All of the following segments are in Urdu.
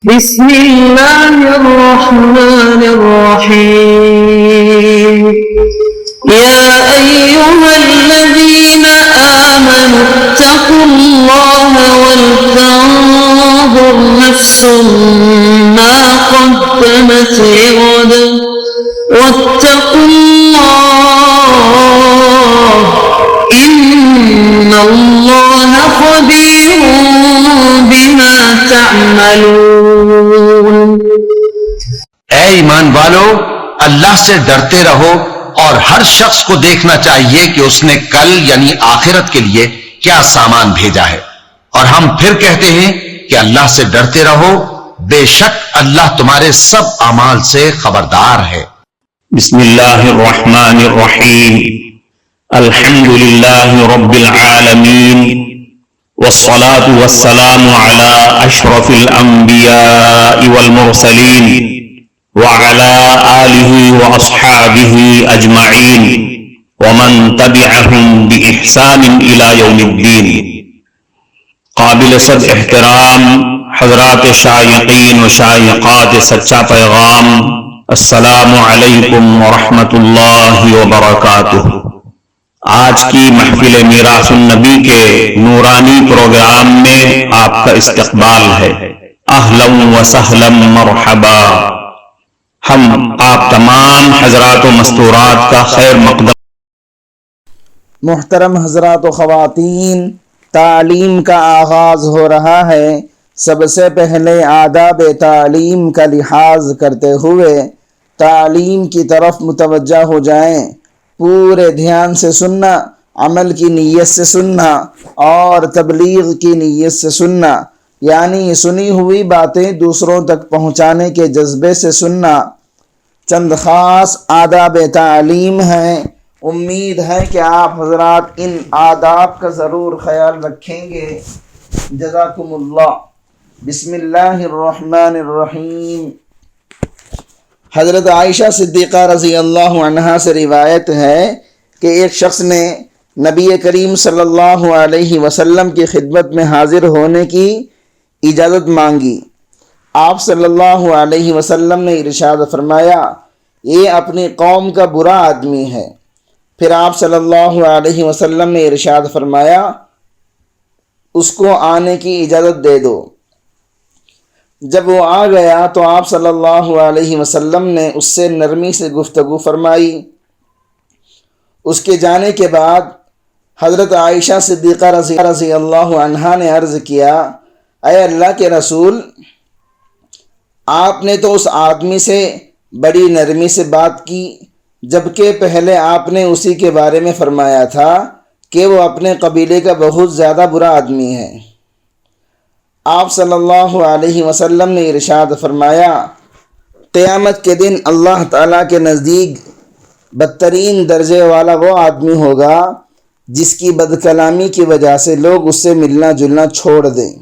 بسم الله الرحمن الرحيم يا أيها الذين آمنوا اتقوا الله ولتنظر نفس ما قدمت لغد واتقوا الله إن الله خبير بما تعملون۔ اے ایمان والو، اللہ سے ڈرتے رہو اور ہر شخص کو دیکھنا چاہیے کہ اس نے کل یعنی آخرت کے لیے کیا سامان بھیجا ہے، اور ہم پھر کہتے ہیں کہ اللہ سے ڈرتے رہو، بے شک اللہ تمہارے سب اعمال سے خبردار ہے۔ بسم اللہ الرحمن الرحیم، الحمد للہ رب العالمین، والصلاة والسلام على اشرف الانبیاء والمرسلین وعلى آلہ واصحابہ اجمعین ومن تبعہم بإحسان الى یوم الدین۔ قابل صد احترام حضرات شائقین و شائقات سچا پیغام، السلام علیکم ورحمۃ اللہ وبرکاتہ۔ آج کی محفل میراث النبی کے نورانی پروگرام میں آپ کا استقبال ہے۔ اہلا و سہلا مرحبا۔ ہم آپ تمام حضرات و مستورات کا خیر مقدم۔ محترم حضرات و خواتین، تعلیم کا آغاز ہو رہا ہے۔ سب سے پہلے آداب تعلیم کا لحاظ کرتے ہوئے تعلیم کی طرف متوجہ ہو جائیں۔ پورے دھیان سے سننا، عمل کی نیت سے سننا اور تبلیغ کی نیت سے سننا، یعنی سنی ہوئی باتیں دوسروں تک پہنچانے کے جذبے سے سننا۔ چند خاص آداب تعلیم ہیں، امید ہے کہ آپ حضرات ان آداب کا ضرور خیال رکھیں گے۔ جزاکم اللہ۔ بسم اللہ الرحمن الرحیم۔ حضرت عائشہ صدیقہ رضی اللہ عنہا سے روایت ہے کہ ایک شخص نے نبی کریم صلی اللہ علیہ وسلم کی خدمت میں حاضر ہونے کی اجازت مانگی۔ آپ صلی اللہ علیہ وسلم نے ارشاد فرمایا، یہ اپنی قوم کا برا آدمی ہے۔ پھر آپ صلی اللہ علیہ وسلم نے ارشاد فرمایا، اس کو آنے کی اجازت دے دو۔ جب وہ آ گیا تو آپ صلی اللہ علیہ وسلم نے اس سے نرمی سے گفتگو فرمائی۔ اس کے جانے کے بعد حضرت عائشہ صدیقہ رضی اللہ عنہا نے عرض کیا، اے اللہ کے رسول، آپ نے تو اس آدمی سے بڑی نرمی سے بات کی، جبکہ پہلے آپ نے اسی کے بارے میں فرمایا تھا کہ وہ اپنے قبیلے کا بہت زیادہ برا آدمی ہے۔ آپ صلی اللہ علیہ وسلم نے ارشاد فرمایا، قیامت کے دن اللہ تعالیٰ کے نزدیک بدترین درجے والا وہ آدمی ہوگا جس کی بدکلامی کی وجہ سے لوگ اس سے ملنا جلنا چھوڑ دیں۔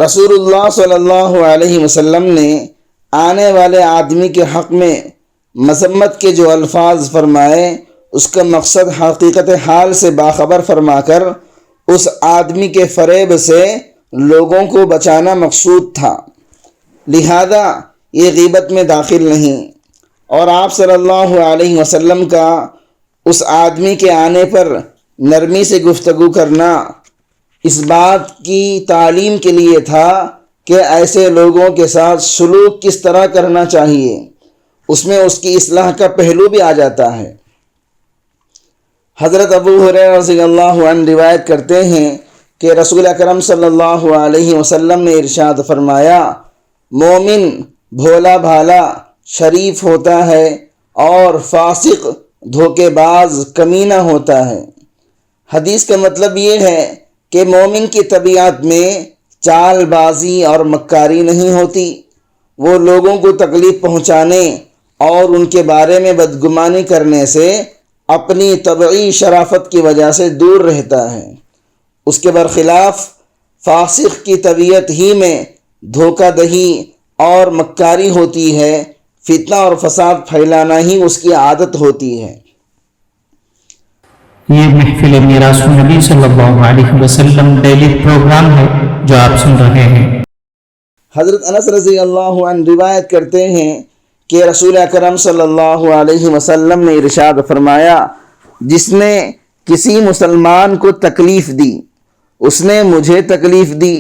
رسول اللہ صلی اللہ علیہ وسلم نے آنے والے آدمی کے حق میں مذمت کے جو الفاظ فرمائے، اس کا مقصد حقیقت حال سے باخبر فرما کر اس آدمی کے فریب سے لوگوں کو بچانا مقصود تھا، لہذا یہ غیبت میں داخل نہیں۔ اور آپ صلی اللہ علیہ وسلم کا اس آدمی کے آنے پر نرمی سے گفتگو کرنا اس بات کی تعلیم کے لیے تھا کہ ایسے لوگوں کے ساتھ سلوک کس طرح کرنا چاہیے، اس میں اس کی اصلاح کا پہلو بھی آ جاتا ہے۔ حضرت ابو ہریرہ رضی اللہ عنہ روایت کرتے ہیں کہ رسول اکرم صلی اللہ علیہ وسلم نے ارشاد فرمایا، مومن بھولا بھالا شریف ہوتا ہے اور فاسق دھوکے باز کمینہ ہوتا ہے۔ حدیث کا مطلب یہ ہے کہ مومن کی طبیعت میں چال بازی اور مکاری نہیں ہوتی، وہ لوگوں کو تکلیف پہنچانے اور ان کے بارے میں بدگمانی کرنے سے اپنی طبعی شرافت کی وجہ سے دور رہتا ہے۔ اس کے برخلاف فاسق کی طبیعت ہی میں دھوکہ دہی اور مکاری ہوتی ہے، فتنہ اور فساد پھیلانا ہی اس کی عادت ہوتی ہے۔ یہ محفل میراث النبی صلی اللہ علیہ وسلم ڈیلی پروگرام ہے جو آپ سن رہے ہیں۔ حضرت انس رضی اللہ عنہ روایت کرتے ہیں کہ رسول اکرم صلی اللہ علیہ وسلم نے ارشاد فرمایا، جس نے کسی مسلمان کو تکلیف دی اس نے مجھے تکلیف دی،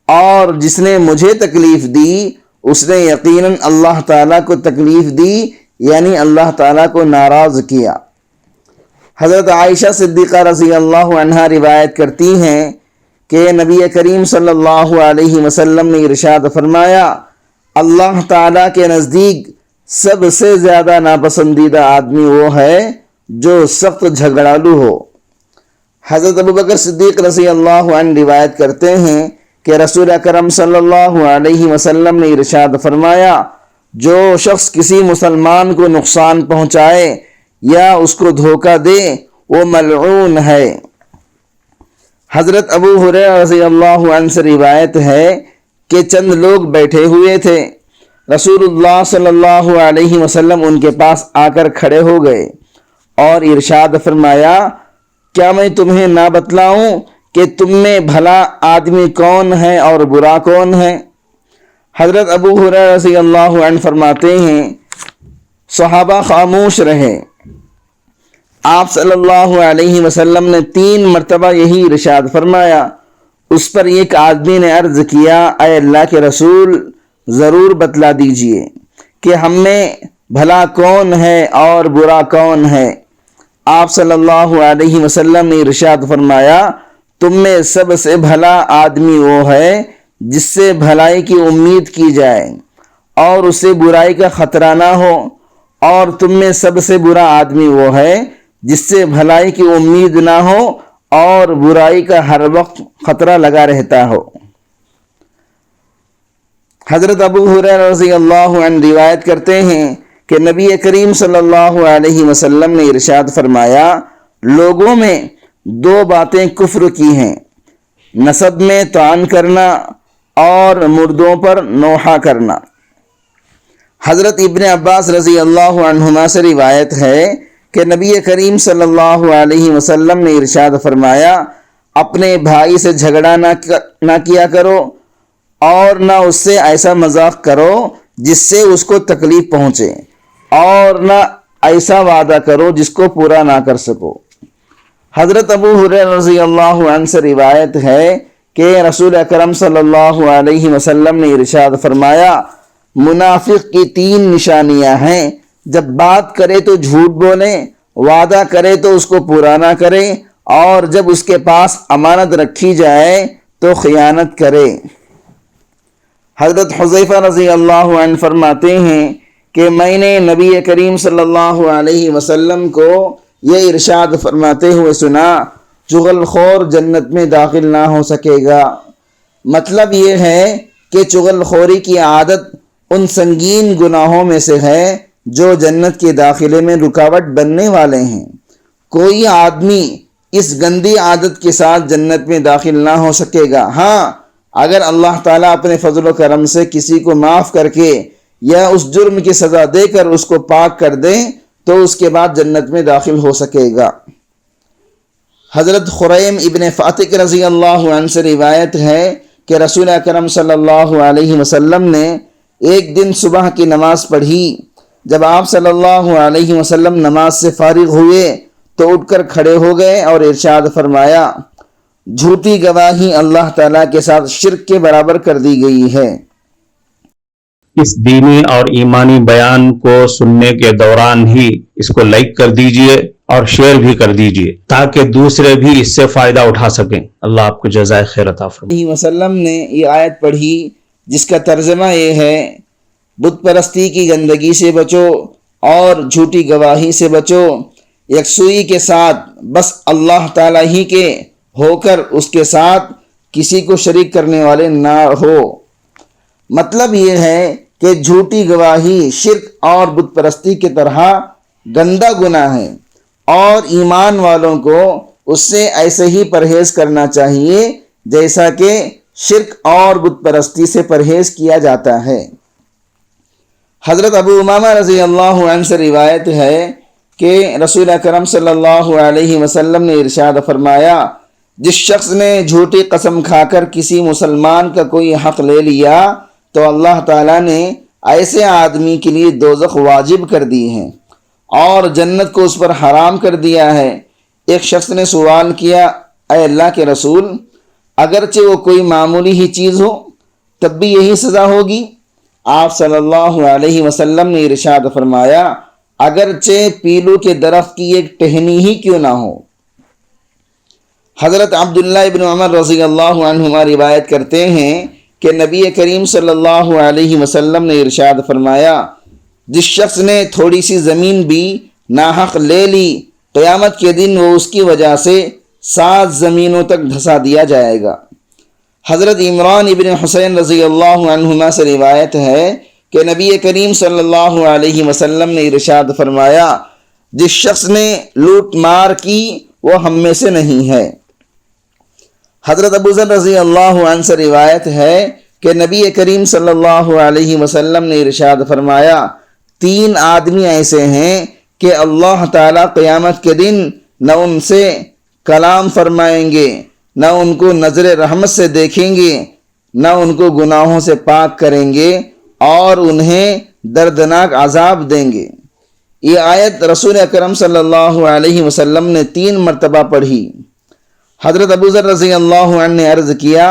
اور جس نے مجھے تکلیف دی اس نے یقیناً اللہ تعالیٰ کو تکلیف دی، یعنی اللہ تعالیٰ کو ناراض کیا۔ حضرت عائشہ صدیقہ رضی اللہ عنہا روایت کرتی ہیں کہ نبی کریم صلی اللہ علیہ وسلم نے ارشاد فرمایا، اللہ تعالیٰ کے نزدیک سب سے زیادہ ناپسندیدہ آدمی وہ ہے جو سخت جھگڑالو ہو۔ حضرت ابوبکر صدیق رضی اللہ عنہ روایت کرتے ہیں کہ رسول اکرم صلی اللہ علیہ وسلم نے ارشاد فرمایا، جو شخص کسی مسلمان کو نقصان پہنچائے یا اس کو دھوکہ دے وہ ملعون ہے۔ حضرت ابو ہریرہ رضی اللہ عنہ سے روایت ہے کہ چند لوگ بیٹھے ہوئے تھے، رسول اللہ صلی اللہ علیہ وسلم ان کے پاس آ کر کھڑے ہو گئے اور ارشاد فرمایا، کیا میں تمہیں نہ بتلاؤں کہ تم میں بھلا آدمی کون ہے اور برا کون ہے؟ حضرت ابو ہریرہ رضی اللہ عنہ فرماتے ہیں، صحابہ خاموش رہے۔ آپ صلی اللہ علیہ وسلم نے 3 مرتبہ یہی ارشاد فرمایا۔ اس پر ایک آدمی نے عرض کیا، اے اللہ کے رسول، ضرور بتلا دیجئے کہ ہم میں بھلا کون ہے اور برا کون ہے۔ آپ صلی اللہ علیہ وسلم نے ارشاد فرمایا، تم میں سب سے بھلا آدمی وہ ہے جس سے بھلائی کی امید کی جائے اور اسے برائی کا خطرہ نہ ہو، اور تم میں سب سے برا آدمی وہ ہے جس سے بھلائی کی امید نہ ہو اور برائی کا ہر وقت خطرہ لگا رہتا ہو۔ حضرت ابو ہریرہ رضی اللہ عنہ روایت کرتے ہیں کہ نبی کریم صلی اللہ علیہ وسلم نے ارشاد فرمایا، لوگوں میں 2 باتیں کفر کی ہیں، نسب میں طعن کرنا اور مردوں پر نوحہ کرنا۔ حضرت ابن عباس رضی اللہ عنہما سے روایت ہے کہ نبی کریم صلی اللہ علیہ وسلم نے ارشاد فرمایا، اپنے بھائی سے جھگڑا نہ کیا کرو اور نہ اس سے ایسا مذاق کرو جس سے اس کو تکلیف پہنچے، اور نہ ایسا وعدہ کرو جس کو پورا نہ کر سکو۔ حضرت ابو ہریرہ رضی اللہ عنہ سے روایت ہے کہ رسول اکرم صلی اللہ علیہ وسلم نے ارشاد فرمایا، منافق کی 3 نشانیاں ہیں، جب بات کرے تو جھوٹ بولے، وعدہ کرے تو اس کو پورا نہ کرے، اور جب اس کے پاس امانت رکھی جائے تو خیانت کرے۔ حضرت حذیفہ رضی اللہ عنہ فرماتے ہیں کہ میں نے نبی کریم صلی اللہ علیہ وسلم کو یہ ارشاد فرماتے ہوئے سنا، چغل خور جنت میں داخل نہ ہو سکے گا۔ مطلب یہ ہے کہ چغل خوری کی عادت ان سنگین گناہوں میں سے ہے جو جنت کے داخلے میں رکاوٹ بننے والے ہیں۔ کوئی آدمی اس گندی عادت کے ساتھ جنت میں داخل نہ ہو سکے گا۔ ہاں، اگر اللہ تعالیٰ اپنے فضل و کرم سے کسی کو معاف کر کے یا اس جرم کی سزا دے کر اس کو پاک کر دیں تو اس کے بعد جنت میں داخل ہو سکے گا۔ حضرت خریم ابن فاتق رضی اللہ عنہ سے روایت ہے کہ رسول اکرم صلی اللہ علیہ وسلم نے ایک دن صبح کی نماز پڑھی۔ جب آپ صلی اللہ علیہ وسلم نماز سے فارغ ہوئے تو اٹھ کر کھڑے ہو گئے اور ارشاد فرمایا، جھوٹی گواہی اللہ تعالیٰ کے ساتھ شرک کے برابر کر دی گئی ہے۔ اس دینی اور ایمانی بیان کو سننے کے دوران ہی اس کو لائک کر دیجئے اور شیئر بھی کر دیجئے تاکہ دوسرے بھی اس سے فائدہ اٹھا سکیں۔ اللہ آپ کو جزائے خیر عطا فرمائے۔ وسلم نے یہ آیت پڑھی جس کا ترجمہ یہ ہے، بت پرستی کی گندگی سے بچو اور جھوٹی گواہی سے بچو، یکسوئی کے ساتھ بس اللہ تعالیٰ ہی کے ہو کر اس کے ساتھ کسی کو شریک کرنے والے نہ ہو۔ مطلب یہ ہے کہ جھوٹی گواہی شرک اور بت پرستی کی طرح گندا گناہ ہے، اور ایمان والوں کو اس سے ایسے ہی پرہیز کرنا چاہیے جیسا کہ شرک اور بت پرستی سے پرہیز کیا جاتا ہے۔ حضرت ابو امامہ رضی اللہ عنہ سے روایت ہے کہ رسول اکرم صلی اللہ علیہ وسلم نے ارشاد فرمایا، جس شخص نے جھوٹی قسم کھا کر کسی مسلمان کا کوئی حق لے لیا تو اللہ تعالیٰ نے ایسے آدمی کے لیے دوزخ واجب کر دی ہے اور جنت کو اس پر حرام کر دیا ہے۔ ایک شخص نے سوال کیا، اے اللہ کے رسول، اگرچہ وہ کوئی معمولی ہی چیز ہو تب بھی یہی سزا ہوگی؟ آپ صلی اللہ علیہ وسلم نے ارشاد فرمایا، اگرچہ پیلو کے درخت کی ایک ٹہنی ہی کیوں نہ ہو۔ حضرت عبداللہ ابن عمر رضی اللہ عنہما روایت کرتے ہیں کہ نبی کریم صلی اللہ علیہ وسلم نے ارشاد فرمایا، جس شخص نے تھوڑی سی زمین بھی ناحق لے لی، قیامت کے دن وہ اس کی وجہ سے 7 زمینوں تک دھسا دیا جائے گا۔ حضرت عمران ابن حسین رضی اللہ عنہما سے روایت ہے کہ نبی کریم صلی اللہ علیہ وسلم نے ارشاد فرمایا، جس شخص نے لوٹ مار کی وہ ہم میں سے نہیں ہے۔ حضرت ابو ذر رضی اللہ عنہ سے روایت ہے کہ نبی کریم صلی اللہ علیہ وسلم نے ارشاد فرمایا، 3 آدمی ایسے ہیں کہ اللہ تعالیٰ قیامت کے دن نہ ان سے کلام فرمائیں گے، نہ ان کو نظر رحمت سے دیکھیں گے، نہ ان کو گناہوں سے پاک کریں گے اور انہیں دردناک عذاب دیں گے۔ یہ آیت رسول اکرم صلی اللہ علیہ وسلم نے 3 مرتبہ پڑھی۔ حضرت ابو ذر رضی اللہ عنہ نے عرض کیا،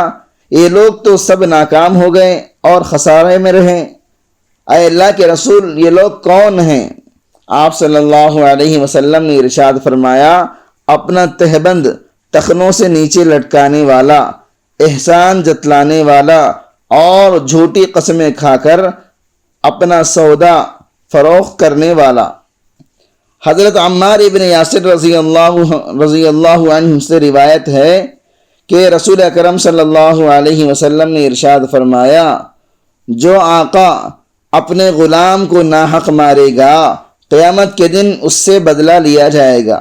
یہ لوگ تو سب ناکام ہو گئے اور خسارے میں رہے، اے اللہ کے رسول یہ لوگ کون ہیں؟ آپ صلی اللہ علیہ وسلم نے ارشاد فرمایا، اپنا تہبند ٹخنوں سے نیچے لٹکانے والا، احسان جتلانے والا اور جھوٹی قسمیں کھا کر اپنا سودا فروخت کرنے والا۔ حضرت عمار ابن یاسر رضی اللہ عنہ سے روایت ہے کہ رسول اکرم صلی اللہ علیہ وسلم نے ارشاد فرمایا، جو آقا اپنے غلام کو ناحق مارے گا قیامت کے دن اس سے بدلہ لیا جائے گا۔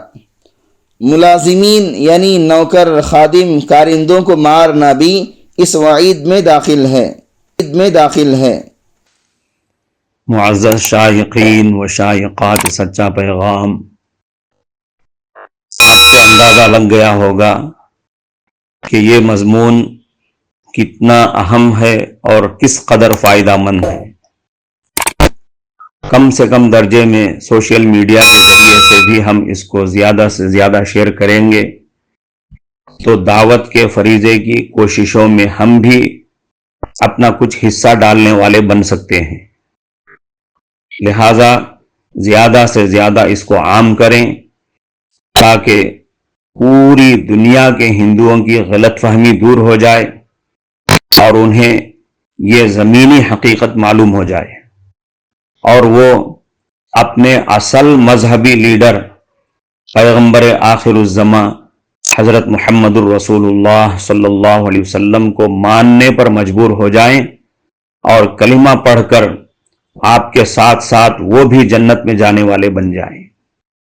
ملازمین یعنی نوکر، خادم، کارندوں کو مارنا بھی اس وعید میں داخل ہے۔ معزز شائقین و شائقات سچا پیغام، آپ کو اندازہ لگ گیا ہوگا کہ یہ مضمون کتنا اہم ہے اور کس قدر فائدہ مند ہے۔ کم سے کم درجے میں سوشل میڈیا کے ذریعے سے بھی ہم اس کو زیادہ سے زیادہ شیئر کریں گے تو دعوت کے فریضے کی کوششوں میں ہم بھی اپنا کچھ حصہ ڈالنے والے بن سکتے ہیں۔ لہذا زیادہ سے زیادہ اس کو عام کریں تاکہ پوری دنیا کے ہندوؤں کی غلط فہمی دور ہو جائے اور انہیں یہ زمینی حقیقت معلوم ہو جائے اور وہ اپنے اصل مذہبی لیڈر پیغمبر آخر الزماں حضرت محمد الرسول اللہ صلی اللہ علیہ وسلم کو ماننے پر مجبور ہو جائیں اور کلمہ پڑھ کر آپ کے ساتھ ساتھ وہ بھی جنت میں جانے والے بن جائیں۔